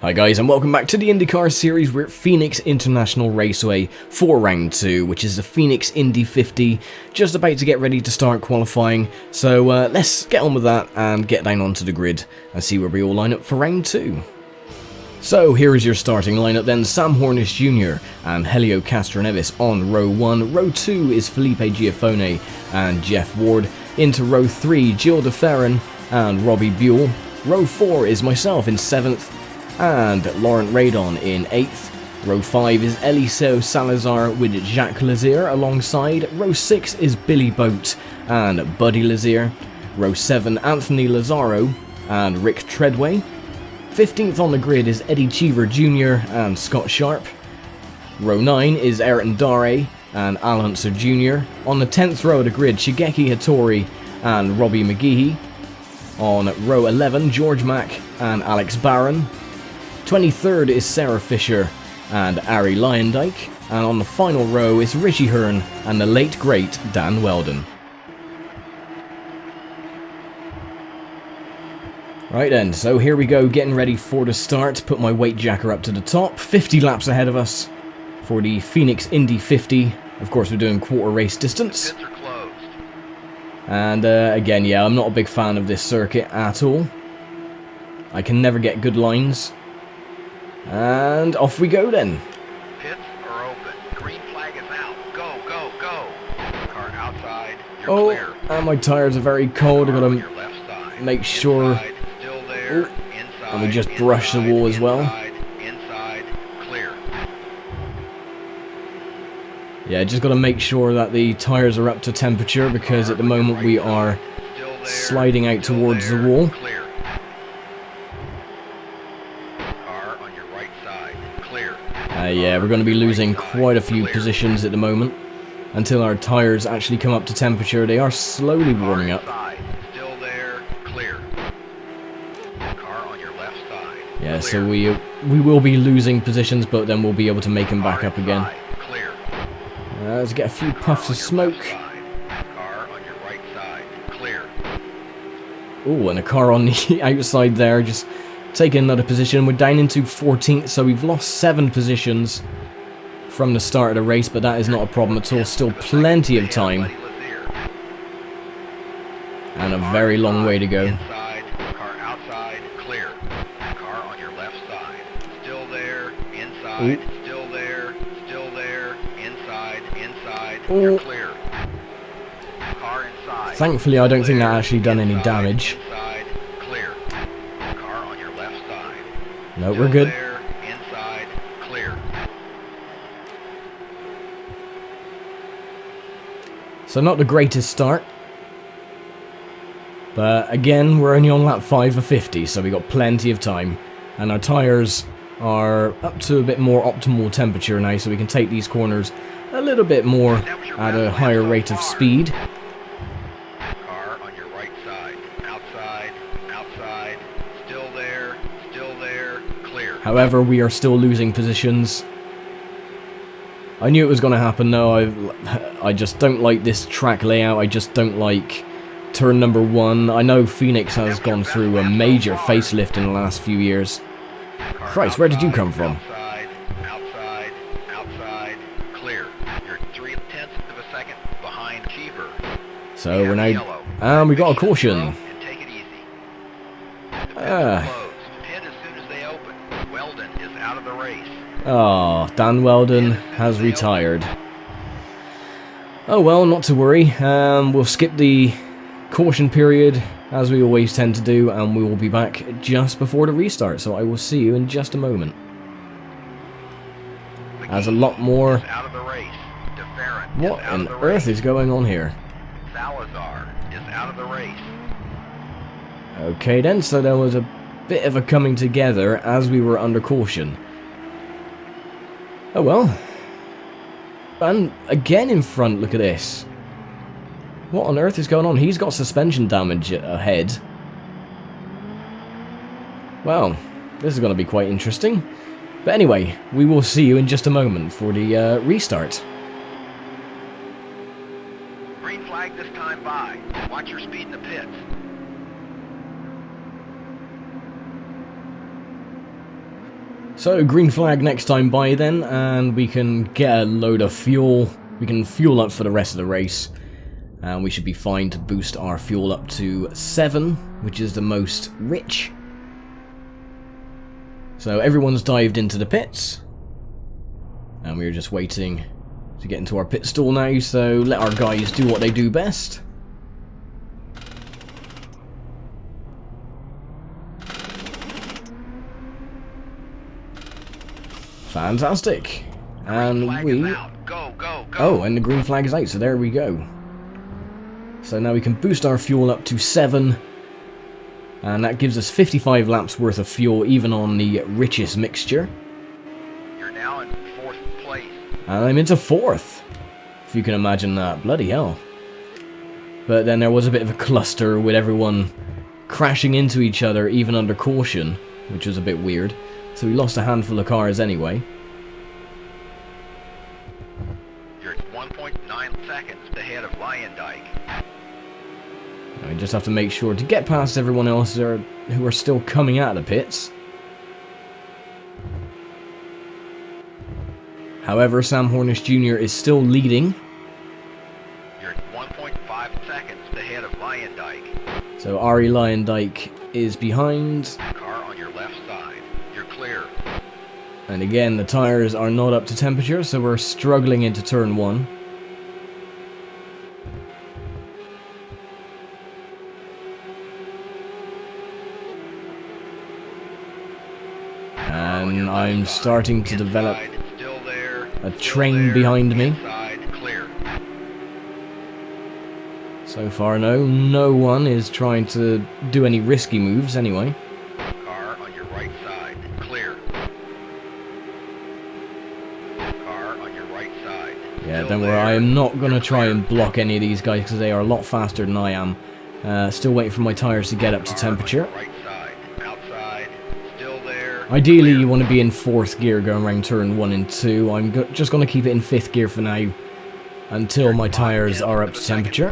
Hi guys, and welcome back to the IndyCar series. We're at Phoenix International Raceway for round 2, which is the Phoenix Indy 50, just about to get ready to start qualifying. So let's get on with that and get down onto the grid and see where we all line up for round 2. So here is your starting lineup then. Sam Hornish Jr. and Helio Castroneves on row 1. Row 2 is Felipe Giafone and Jeff Ward. Into row 3, Gilles de Ferran and Robbie Buell. Row 4 is myself in 7th. And Laurent Radon in 8th. Row 5 is Eliseo Salazar with Jacques Lazier alongside. Row 6 is Billy Boat and Buddy Lazier. Row 7, Anthony Lazaro and Rick Treadway. 15th on the grid is Eddie Cheever Jr. and Scott Sharp. Row 9 is Ayrton Dare and Al Unser Jr. On the 10th row of the grid, Shigeki Hattori and Robbie McGehee. On row 11, George Mack and Alex Barron. 23rd is Sarah Fisher and Ari Lyondike, and on the final row is Richie Hearn and the late great Dan Weldon. Right then, so here we go, getting ready for the start. Put my weight jacker up to the top, 50 laps ahead of us for the Phoenix Indy 50. Of course we're doing quarter race distance. And again, yeah, I'm not a big fan of this circuit at all. I can never get good lines. And off we go then. Pits are open. Green flag is out. Go, go, go. Car outside. You're clear. And my tires are very cold. I've got Your to left side. make sure. Inside, still there. Inside, And we just brush the wall as well. Inside, clear. Yeah, just got to make sure that the tires are up to temperature, because at the moment we are sliding out towards the wall. Clear. Car on your right side. Clear. Yeah, we're going to be losing quite a few positions at the moment until our tires actually come up to temperature. They are slowly warming up. Still there. Clear. Car on your left side. Yeah, so we will be losing positions, but then we'll be able to make them back up again. Clear. Let's get a few puffs of smoke. Car on your right side. Clear. Oh, and a car on the outside there, just taking another position. We're down into 14th, so we've lost 7 positions from the start of the race, but that is not a problem at all. Still plenty of time. And a very long way to go. Inside, car outside, clear. Car on your left side. Still there, inside, still there, inside, Ooh. you're clear. Car inside. Thankfully, I don't think that actually done any damage. Inside, clear. Car on your left side. No, we're good. There, inside, clear. So not the greatest start. But again, we're only on lap 5 of 50, so we got plenty of time. And our tyres are up to a bit more optimal temperature now, so we can take these corners a little bit more at a higher rate of speed. Car on your right side. Outside, outside, still there, clear. However, we are still losing positions. I knew it was going to happen though. I just don't like this track layout. I just don't like turn number 1. I know Phoenix has gone through a major facelift in the last few years. Christ, where did you come from? Outside, clear. You're 0.3 of a second behind Cheever. So we're now, and we got a caution. And take it easy. The pits are closed. Pit as soon as they open. Weldon is out of the race. Oh, Dan Weldon has retired. Oh well, not to worry. We'll skip the caution period, as we always tend to do, and we will be back just before the restart, so I will see you in just a moment. As a lot more... What on earth is going on here? Salazar is out of the race. Okay then, so there was a bit of a coming together as we were under caution. Oh well. And again in front, look at this. What on earth is going on? He's got suspension damage ahead. Well, this is going to be quite interesting. But anyway, we will see you in just a moment for the restart. Green flag this time by. Watch your speed in the pits. So, green flag next time by then, and we can get a load of fuel. We can fuel up for the rest of the race. And we should be fine to boost our fuel up to 7, which is the most rich. So everyone's dived into the pits. And we're just waiting to get into our pit stall now, so let our guys do what they do best. Fantastic. And we... Go, go, go. Oh, and the green flag is out, so there we go. So now we can boost our fuel up to 7. And that gives us 55 laps worth of fuel, even on the richest mixture. You're now in 4th place. And I'm into 4th. If you can imagine that. Bloody hell. But then there was a bit of a cluster with everyone crashing into each other, even under caution, which was a bit weird. So we lost a handful of cars anyway. You're 1.9 seconds ahead of Lyondike. I just have to make sure to get past everyone else who are still coming out of the pits. However, Sam Hornish Jr. is still leading. You're 1.5 seconds ahead of Lyondike. So Ari Lyondike is behind. Car on your left side. You're clear. And again, the tires are not up to temperature, so we're struggling into turn 1. And I'm starting to develop a train behind me. So far, no one is trying to do any risky moves anyway. Car on your right side, clear. Car on your right side. Yeah, don't worry, I am not going to try and block any of these guys because they are a lot faster than I am. Still waiting for my tires to get up to temperature. Ideally, you want to be in 4th gear going around turn 1 and 2. I'm just going to keep it in 5th gear for now until my tires are up to temperature.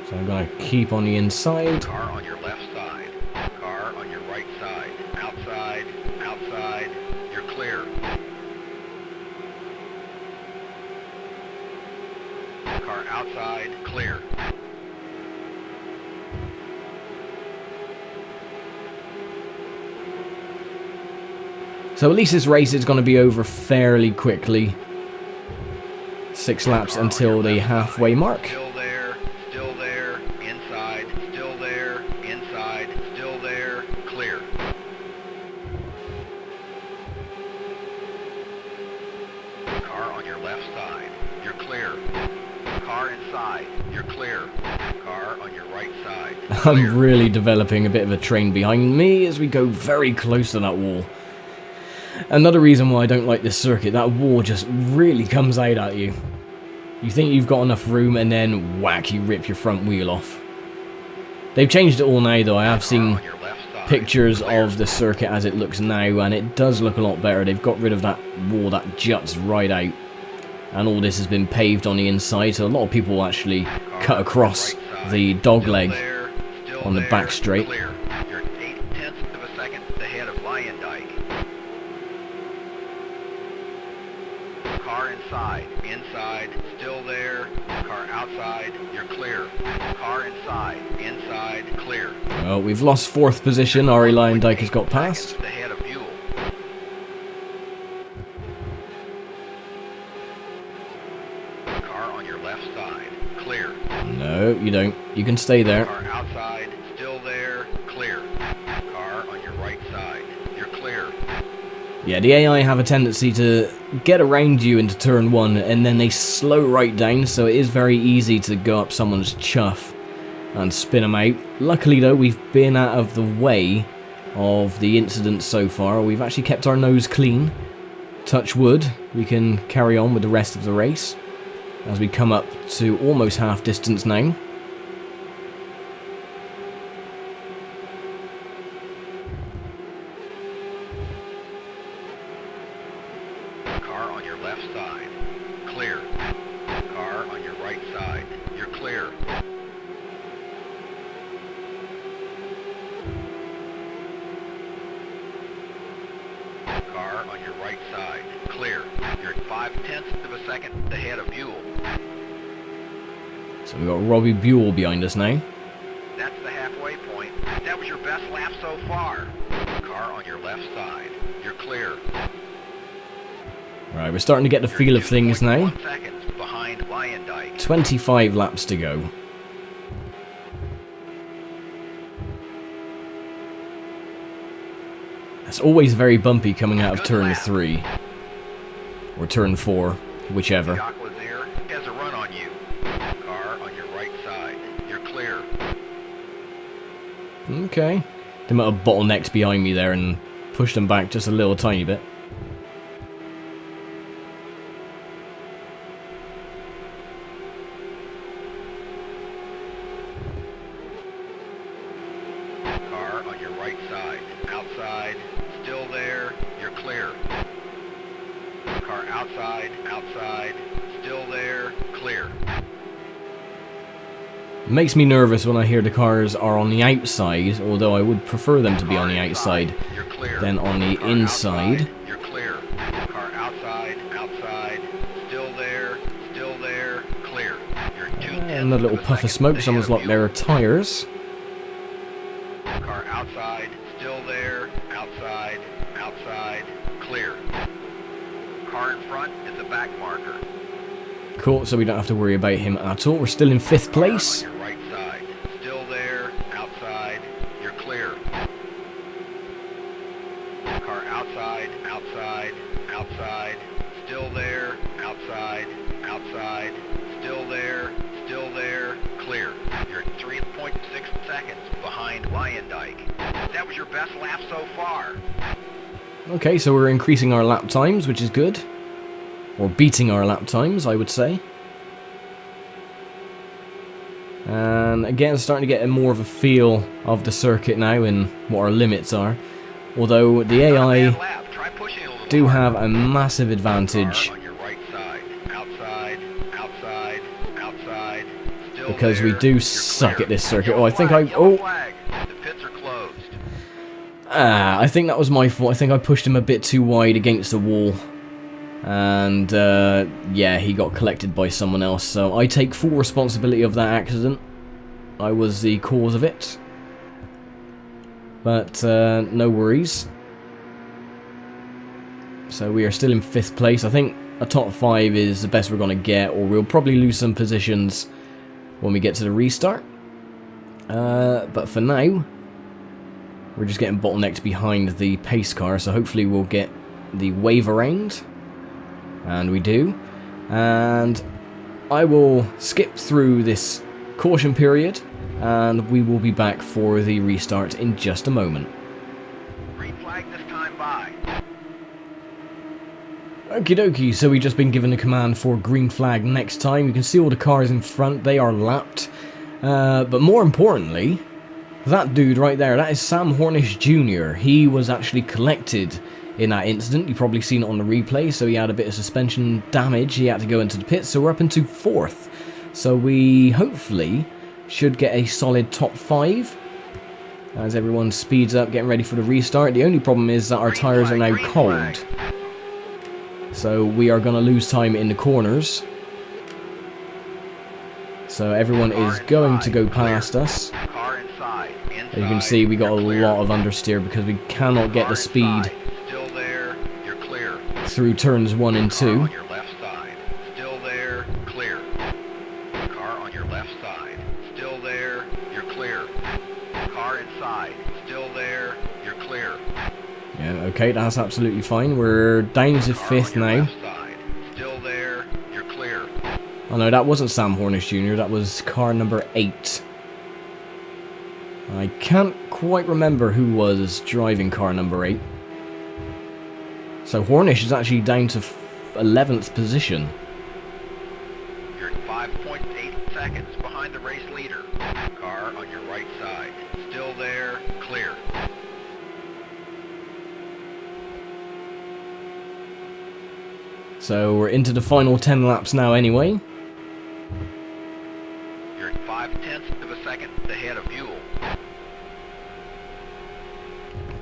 So I'm going to keep on the inside. Car on your left side. Car on your right side. Outside. Outside. You're clear. Car outside. Clear. So at least this race is going to be over fairly quickly. 6 laps until the halfway mark. Still there, inside, still there, inside, still there, clear. Car on your left side, you're clear. Car inside, you're clear. Car on your right side, clear. I'm really developing a bit of a train behind me as we go very close to that wall. Another reason why I don't like this circuit, that wall just really comes out at you. You think you've got enough room and then whack, you rip your front wheel off. They've changed it all now though. I have seen pictures of the circuit as it looks now and it does look a lot better. They've got rid of that wall that juts right out. And all this has been paved on the inside, so a lot of people actually cut across the dog leg on the back straight. You're 0.8 of a second ahead of Lyondike. Car inside, still there. Car outside, you're clear. Car inside, clear. Well, we've lost 4th position. Ari Lyondike has got past. Ahead of Buell. Car on your left side, clear. No, you don't. You can stay there. Car outside, still there, clear. Car on your right side, you're clear. Yeah, the AI have a tendency to get around you into turn 1 and then they slow right down, so it is very easy to go up someone's chuff and spin them out. Luckily though, we've been out of the way of the incident so far. We've actually kept our nose clean. Touch wood, we can carry on with the rest of the race as we come up to almost half distance now. Car on your left side, clear. Car on your right side, you're clear. on your right side. Clear. You're at 0.5 of a second ahead of Buell. So we've got Robbie Buell behind us now. That's the halfway point. That was your best lap so far. Car on your left side. You're clear. Right, we're starting to get the feel of things now. 2.1 seconds behind Lyondike. 25 laps to go. It's always very bumpy coming out of turn 3. Or turn 4, whichever. The Aquazir has a run on you. Car on your right side. You're clear. Okay. They might have bottlenecked behind me there and pushed them back just a little tiny bit. Car on your right side. Outside. Still there. You're clear. Car outside. Outside. Still there. Clear. Makes me nervous when I hear the cars are on the outside, although I would prefer them to be on the outside than on the inside. You're clear. Car outside. Outside. Still there. Still there. Clear. You're 2/10 And a little puff of smoke, someone's locked their tyres. Car outside, still there, outside, outside, clear. Car in front is a back marker. Cool, so we don't have to worry about him at all. We're still in 5th place. Car on your right side, still there, outside, you're clear. Car outside, outside, outside, still there, outside, outside, still there, clear. You're 3.6 seconds behind Lyondike. That was your best lap so far. Okay, so we're increasing our lap times, which is good. Or beating our lap times, I would say. And again, starting to get more of a feel of the circuit now and what our limits are. Although the AI do have a massive advantage because we do suck at this circuit. Oh, I think I think that was my fault. I think I pushed him a bit too wide against the wall. And, yeah, he got collected by someone else. So I take full responsibility of that accident. I was the cause of it. But, no worries. So we are still in 5th place. I think a top 5 is the best we're going to get. Or we'll probably lose some positions when we get to the restart. But for now, we're just getting bottlenecked behind the pace car. So hopefully we'll get the wave around. And we do. And I will skip through this caution period. And we will be back for the restart in just a moment. Green flag this time by. Okie dokie, so we've just been given a command for green flag next time. You can see all the cars in front, they are lapped. But more importantly, that dude right there, that is Sam Hornish Jr. He was actually collected in that incident. You've probably seen it on the replay, so he had a bit of suspension damage. He had to go into the pits, so we're up into 4th. So we hopefully should get a solid top 5 as everyone speeds up, getting ready for the restart. The only problem is that our tyres are now cold. So we are going to lose time in the corners. So everyone is going to go past us. As you can see, we got a lot of understeer because we cannot get the speed through turns 1 and 2. Yeah, okay, that's absolutely fine. We're down to 5th now. Oh no, that wasn't Sam Hornish Jr., that was car number 8. I can't quite remember who was driving car number 8. So Hornish is actually down to 11th position. You're 5.8 seconds behind the race leader. Car on your right side. Still there, clear. So we're into the final 10 laps now anyway. You're 0.5 of a second ahead of Buell.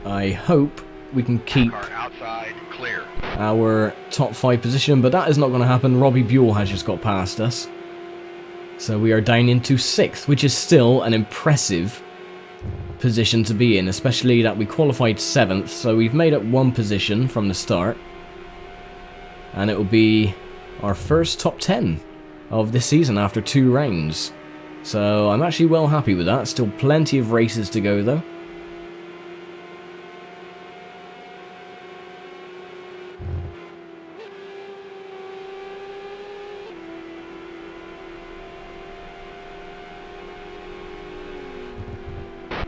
I hope we can keep Car outside, clear. our top 5 position, but that is not going to happen. Robbie Buell has just got past us. So we are down into 6th, which is still an impressive position to be in, especially that we qualified 7th, so we've made up 1 position from the start. And it will be our first top 10 of this season after 2 rounds. So I'm actually well happy with that. Still plenty of races to go though.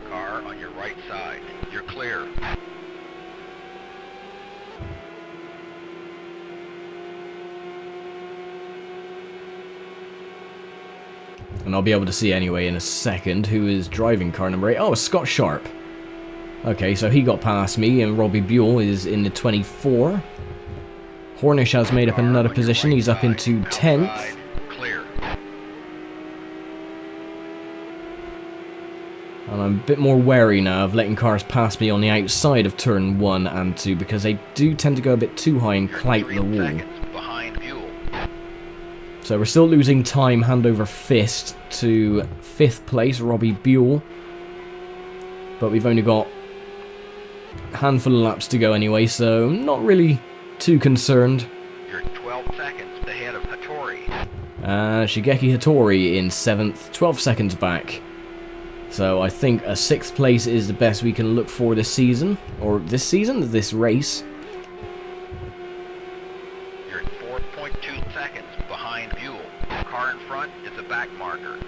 Car on your right side. You're clear. And I'll be able to see anyway in a second who is driving car number 8. Oh, Scott Sharp. Okay, so he got past me, and Robbie Buell is in the 24. Hornish has made up another position. He's up into 10th. Clear. And I'm a bit more wary now of letting cars pass me on the outside of turn 1 and 2, because they do tend to go a bit too high and clout the wall. Behind Buell. So we're still losing time hand over fist to 5th place, Robbie Buell. But we've only got a handful of laps to go anyway, so not really too concerned. You're 12 seconds ahead of Hattori. Shigeki Hattori in 7th, 12 seconds back. So I think a 6th place is the best we can look for this season. Or this race. You're 4.2 seconds behind Buell. Car in front is a back marker.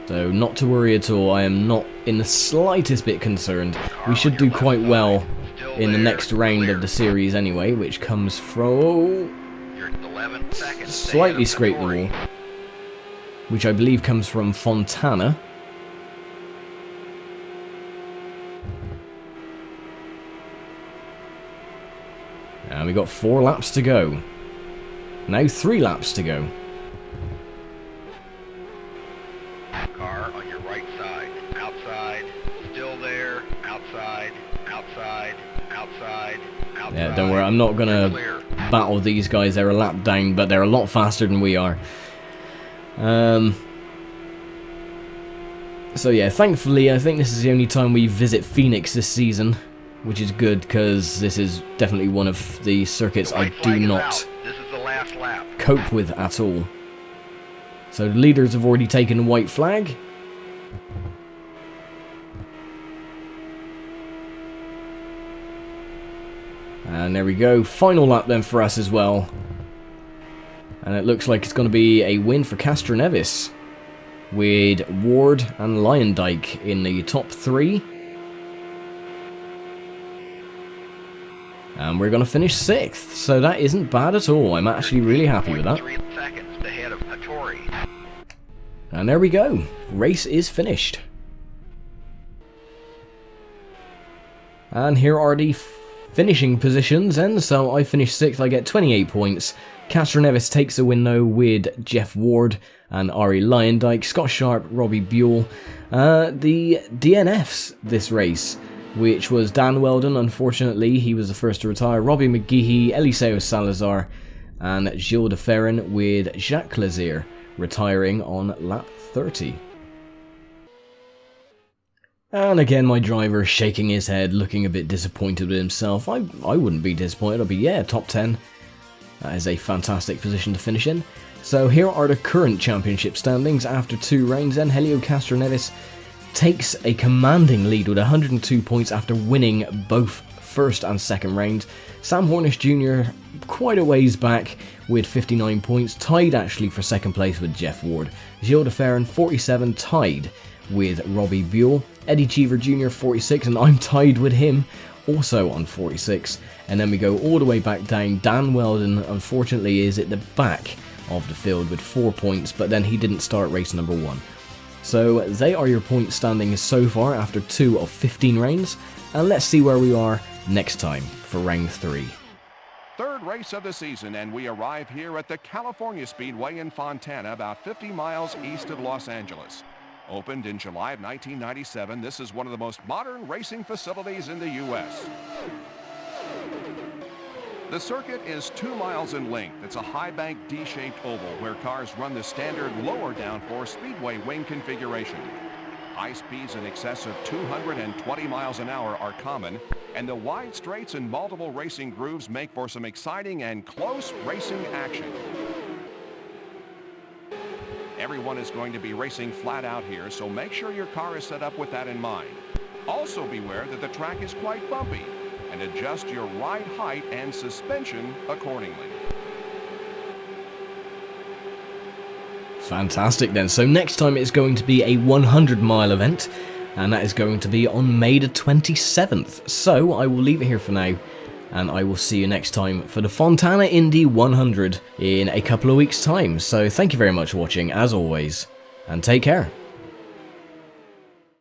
So not to worry at all, I am not in the slightest bit concerned. We should do quite well in the next round of the series anyway, which comes from... You're 11 seconds slightly scrape the wall, which I believe comes from Fontana. And we got 4 laps to go. Now 3 laps to go. Car on your right side. Outside. Still there. Outside. Outside. Outside. Outside. Yeah, don't worry, I'm not gonna battle these guys. They're a lap down, but they're a lot faster than we are. So yeah, thankfully, I think this is the only time we visit Phoenix this season, which is good, because this is definitely one of the circuits I do not This is the last lap. cope with at all. So the leaders have already taken the white flag. And there we go, final lap then for us as well. And it looks like it's going to be a win for Castroneves, with Ward and Lyondike in the top 3. And we're going to finish 6th, so that isn't bad at all. I'm actually really happy with that. 3 seconds ahead of Hattori. And there we go, race is finished. And here are the finishing positions, and so I finished 6th, I get 28 points. Castroneves takes the win though with Jeff Ward and Ari Lyondike, Scott Sharp, Robbie Buell. The DNFs this race, which was Dan Weldon, unfortunately, he was the first to retire, Robbie McGeehee, Eliseo Salazar, and Gilles de Ferrin, with Jacques Lazier retiring on lap 30. And again, my driver shaking his head, looking a bit disappointed with himself. I wouldn't be disappointed. I'd be, yeah, top 10. That is a fantastic position to finish in. So here are the current championship standings after 2 rounds. Then Helio Castroneves takes a commanding lead with 102 points after winning both first and second rounds. Sam Hornish Jr. quite a ways back with 59 points, tied actually for second place with Jeff Ward. Gilles de Ferrin, 47, tied with Robbie Buell. Eddie Cheever Jr. 46, and I'm tied with him, also on 46. And then we go all the way back down. Dan Weldon, unfortunately, is at the back of the field with 4 points, but then he didn't start race number 1. So they are your point standings so far after 2 of 15 rounds, and let's see where we are next time for round 3. Third race of the season, and we arrive here at the California Speedway in Fontana, about 50 miles east of Los Angeles. Opened in July of 1997, this is one of the most modern racing facilities in the U.S. The circuit is 2 miles in length. It's a high-bank D-shaped oval where cars run the standard lower downforce speedway wing configuration. High speeds in excess of 220 miles an hour are common, and the wide straights and multiple racing grooves make for some exciting and close racing action. Everyone is going to be racing flat out here, so make sure your car is set up with that in mind. Also beware that the track is quite bumpy, and adjust your ride height and suspension accordingly. Fantastic then. So next time it's going to be a 100-mile event, and that is going to be on May the 27th. So I will leave it here for now, and I will see you next time for the Fontana Indy 100 in a couple of weeks' time. So thank you very much for watching, as always, and take care.